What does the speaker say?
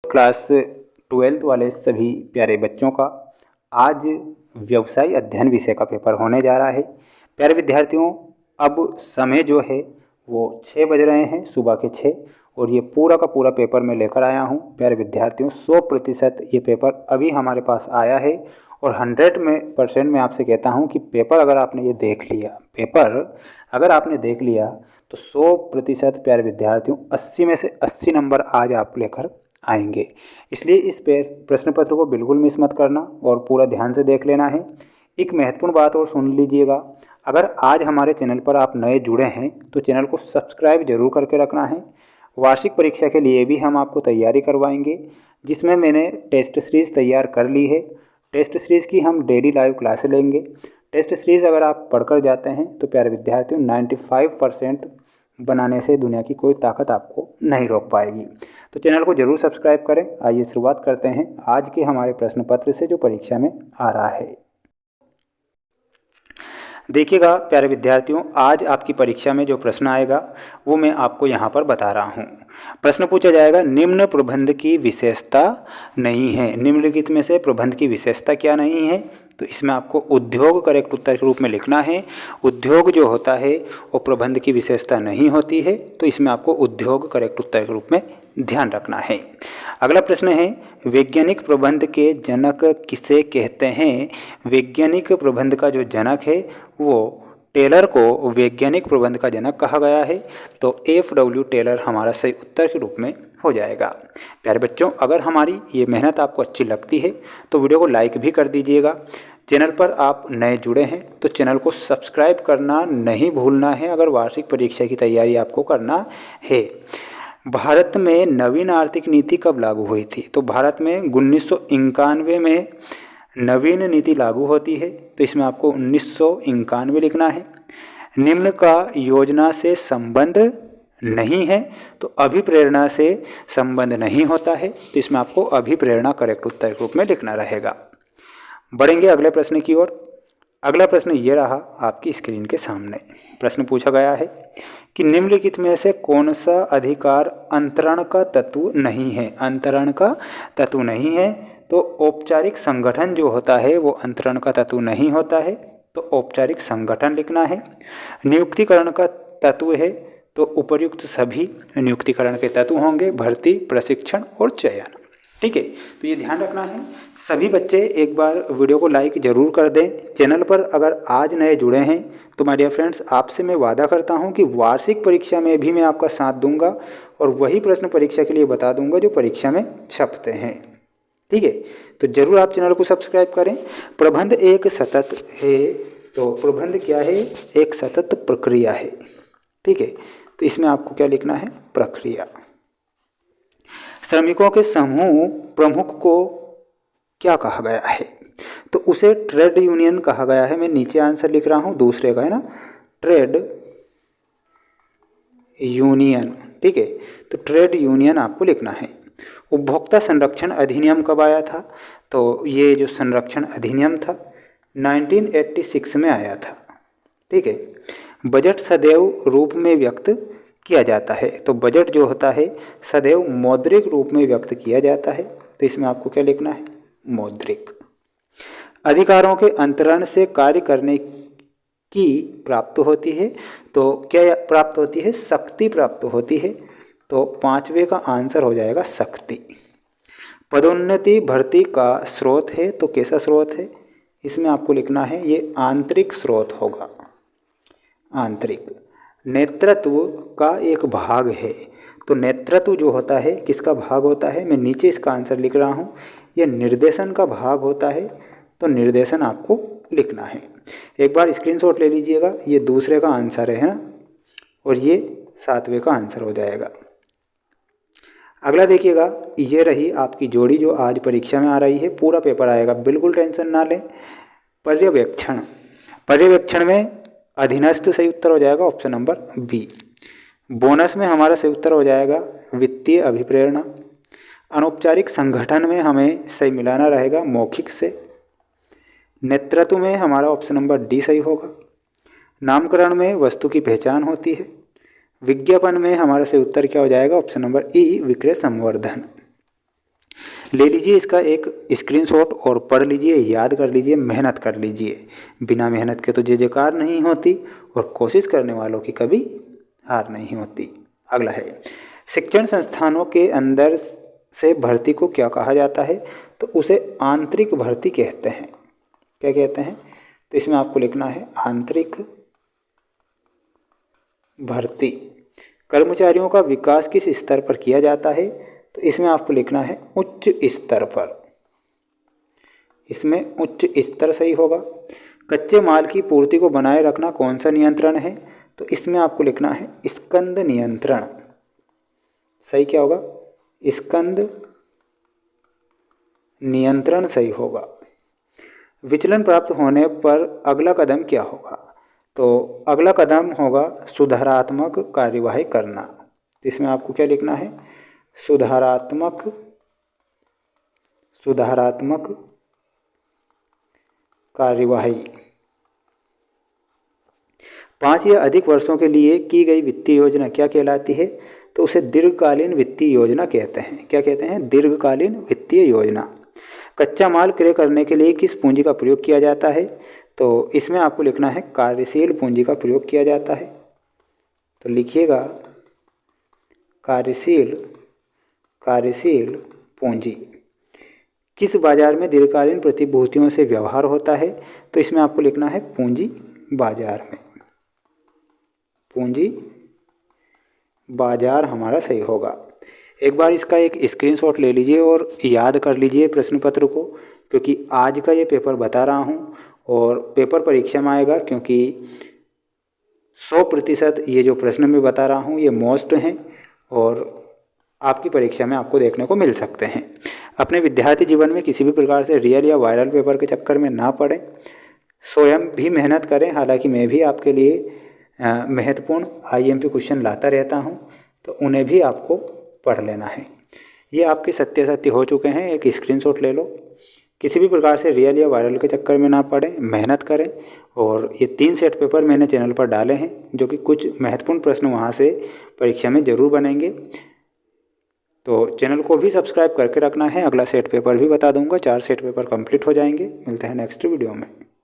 Class 12th वाले सभी प्यारे बच्चों का आज व्यवसाय अध्ययन विषय का पेपर होने जा रहा है। प्यारे विद्यार्थियों, अब समय जो है वो 6 बज रहे हैं, सुबह के 6, और ये पूरा का पूरा पेपर मैं लेकर आया हूँ। प्यारे विद्यार्थियों, 100% ये पेपर अभी हमारे पास आया है और 100% मैं आपसे कहता हूँ कि पेपर अगर आपने ये देख लिया तो 100% प्यारे विद्यार्थियों 80 में से 80 नंबर आज आप लेकर आएंगे। इसलिए इस प्रश्न पत्र को बिल्कुल मिस मत करना और पूरा ध्यान से देख लेना है। एक महत्वपूर्ण बात और सुन लीजिएगा, अगर आज हमारे चैनल पर आप नए जुड़े हैं तो चैनल को सब्सक्राइब जरूर करके रखना है। वार्षिक परीक्षा के लिए भी हम आपको तैयारी करवाएंगे, जिसमें मैंने टेस्ट सीरीज़ तैयार कर ली है। टेस्ट सीरीज़ की हम डेली लाइव क्लासें लेंगे। टेस्ट सीरीज़ अगर आप पढ़कर जाते हैं तो प्यारे विद्यार्थियों 95% बनाने से दुनिया की कोई ताकत आपको नहीं रोक पाएगी। तो चैनल को जरूर सब्सक्राइब करें। आइए शुरुआत करते हैं आज के हमारे प्रश्न पत्र से जो परीक्षा में आ रहा है। देखिएगा प्यारे विद्यार्थियों, आज आपकी परीक्षा में जो प्रश्न आएगा वो मैं आपको यहाँ पर बता रहा हूँ। प्रश्न पूछा जाएगा, निम्न प्रबंध की विशेषता नहीं है। निम्नलिखित में से प्रबंध की विशेषता क्या नहीं है? तो इसमें आपको उद्योग करेक्ट उत्तर के रूप में लिखना है। उद्योग जो होता है वो प्रबंध की विशेषता नहीं होती है, तो इसमें आपको उद्योग करेक्ट उत्तर के रूप में ध्यान रखना है। अगला प्रश्न है, वैज्ञानिक प्रबंध के जनक किसे कहते हैं? वैज्ञानिक प्रबंध का जो जनक है वो टेलर को वैज्ञानिक प्रबंध का जनक कहा गया है, तो F.W. टेलर हमारा सही उत्तर के रूप में हो जाएगा। प्यारे बच्चों, अगर हमारी ये मेहनत आपको अच्छी लगती है तो वीडियो को लाइक भी कर दीजिएगा। चैनल पर आप नए जुड़े हैं तो चैनल को सब्सक्राइब करना नहीं भूलना है अगर वार्षिक परीक्षा की तैयारी आपको करना है। भारत में नवीन आर्थिक नीति कब लागू हुई थी? तो भारत में 1991 में नवीन नीति लागू होती है, तो इसमें आपको 1991 लिखना है। निम्न का योजना से संबंध नहीं है, तो अभिप्रेरणा से संबंध नहीं होता है, तो इसमें आपको अभिप्रेरणा करेक्ट उत्तर के रूप में लिखना रहेगा। बढ़ेंगे अगले प्रश्न की ओर। अगला प्रश्न ये रहा आपकी स्क्रीन के सामने। प्रश्न पूछा गया है कि निम्नलिखित में से कौन सा अधिकार अंतरण का तत्व नहीं है? अंतरण का तत्व नहीं है, तो औपचारिक संगठन जो होता है वो अंतरण का तत्व नहीं होता है, तो औपचारिक संगठन लिखना है। नियुक्तिकरण का तत्व है, तो उपर्युक्त सभी नियुक्तिकरण के तत्व होंगे, भर्ती, प्रशिक्षण और चयन। ठीक है, तो ये ध्यान रखना है। सभी बच्चे एक बार वीडियो को लाइक ज़रूर कर दें। चैनल पर अगर आज नए जुड़े हैं तो माय डियर फ्रेंड्स, आपसे मैं वादा करता हूं कि वार्षिक परीक्षा में भी मैं आपका साथ दूंगा और वही प्रश्न परीक्षा के लिए बता दूंगा जो परीक्षा में छपते हैं। ठीक है, तो ज़रूर आप चैनल को सब्सक्राइब करें। प्रबंध एक सतत है, तो प्रबंध क्या है? एक सतत प्रक्रिया है। ठीक है, तो इसमें आपको क्या लिखना है? प्रक्रिया। श्रमिकों के समूह प्रमुख को क्या कहा गया है? तो उसे ट्रेड यूनियन कहा गया है। मैं नीचे आंसर लिख रहा हूँ दूसरे का, है ना, ट्रेड यूनियन। ठीक है, तो ट्रेड यूनियन आपको लिखना है। उपभोक्ता संरक्षण अधिनियम कब आया था? तो ये जो संरक्षण अधिनियम था 1986 में आया था। ठीक है, बजट सदैव रूप में व्यक्त किया जाता है, तो बजट जो होता है सदैव मौद्रिक रूप में व्यक्त किया जाता है, तो इसमें आपको क्या लिखना है? मौद्रिक। अधिकारों के अंतरण से कार्य करने की प्राप्त होती है, तो क्या प्राप्त होती है? शक्ति प्राप्त होती है, तो 5वें का आंसर हो जाएगा शक्ति। पदोन्नति भर्ती का स्रोत है, तो कैसा स्रोत है? इसमें आपको लिखना है ये आंतरिक स्रोत होगा, आंतरिक। नेतृत्व का एक भाग है, तो नेतृत्व जो होता है किसका भाग होता है? मैं नीचे इसका आंसर लिख रहा हूँ, यह निर्देशन का भाग होता है, तो निर्देशन आपको लिखना है। एक बार स्क्रीनशॉट ले लीजिएगा, ये दूसरे का आंसर है ना, और ये 7वें का आंसर हो जाएगा। अगला देखिएगा, ये रही आपकी जोड़ी जो आज परीक्षा में आ रही है। पूरा पेपर आएगा, बिल्कुल टेंशन ना लें। पर्यवेक्षण, पर्यवेक्षण में अधीनस्थ सही उत्तर हो जाएगा ऑप्शन नंबर बी। बोनस में हमारा सही उत्तर हो जाएगा वित्तीय अभिप्रेरणा। अनौपचारिक संगठन में हमें सही मिलाना रहेगा मौखिक से। नेतृत्व में हमारा ऑप्शन नंबर डी सही होगा। नामकरण में वस्तु की पहचान होती है। विज्ञापन में हमारा सही उत्तर क्या हो जाएगा? ऑप्शन नंबर ई, विक्रय संवर्धन। ले लीजिए इसका एक स्क्रीनशॉट और पढ़ लीजिए, याद कर लीजिए, मेहनत कर लीजिए। बिना मेहनत के तो जय जयकार नहीं होती और कोशिश करने वालों की कभी हार नहीं होती। अगला है, शिक्षण संस्थानों के अंदर से भर्ती को क्या कहा जाता है? तो उसे आंतरिक भर्ती कहते हैं। क्या कहते हैं? तो इसमें आपको लिखना है आंतरिक भर्ती। कर्मचारियों का विकास किस स्तर पर किया जाता है? तो इसमें आपको लिखना है उच्च स्तर पर। इसमें उच्च स्तर सही होगा। कच्चे माल की पूर्ति को बनाए रखना कौन सा नियंत्रण है? तो इसमें आपको लिखना है स्कंद नियंत्रण। सही क्या होगा? स्कंद नियंत्रण सही होगा। विचलन प्राप्त होने पर अगला कदम क्या होगा? तो अगला कदम होगा सुधारात्मक कार्यवाही करना। तो इसमें आपको क्या लिखना है? सुधारात्मक कार्यवाही। 5 या अधिक वर्षों के लिए की गई वित्तीय योजना क्या कहलाती है? तो उसे दीर्घकालीन वित्तीय योजना कहते हैं। क्या कहते हैं? दीर्घकालीन वित्तीय योजना। कच्चा माल क्रय करने के लिए किस पूंजी का प्रयोग किया जाता है? तो इसमें आपको लिखना है कार्यशील पूंजी का प्रयोग किया जाता है। तो लिखिएगा कार्यशील पूंजी। किस बाजार में दीर्घकालीन प्रतिभूतियों से व्यवहार होता है? तो इसमें आपको लिखना है पूंजी बाजार में। पूंजी बाजार हमारा सही होगा। एक बार इसका एक स्क्रीनशॉट ले लीजिए और याद कर लीजिए प्रश्न पत्र को, क्योंकि आज का ये पेपर बता रहा हूँ और पेपर परीक्षा में आएगा, क्योंकि 100% ये जो प्रश्न मैं बता रहा हूँ ये मोस्ट हैं और आपकी परीक्षा में आपको देखने को मिल सकते हैं। अपने विद्यार्थी जीवन में किसी भी प्रकार से रियल या वायरल पेपर के चक्कर में ना पड़ें, स्वयं भी मेहनत करें। हालांकि मैं भी आपके लिए महत्वपूर्ण IMP क्वेश्चन लाता रहता हूं, तो उन्हें भी आपको पढ़ लेना है। ये आपके सत्य हो चुके हैं, एक स्क्रीनशॉट ले लो। किसी भी प्रकार से रियल या वायरल के चक्कर में ना पड़ें, मेहनत करें। और ये 3 सेट पेपर मैंने चैनल पर डाले हैं, जो कि कुछ महत्वपूर्ण प्रश्न वहाँ से परीक्षा में ज़रूर बनेंगे। तो चैनल को भी सब्सक्राइब करके रखना है। अगला सेट पेपर भी बता दूंगा, 4 सेट पेपर कंप्लीट हो जाएंगे। मिलते हैं नेक्स्ट वीडियो में।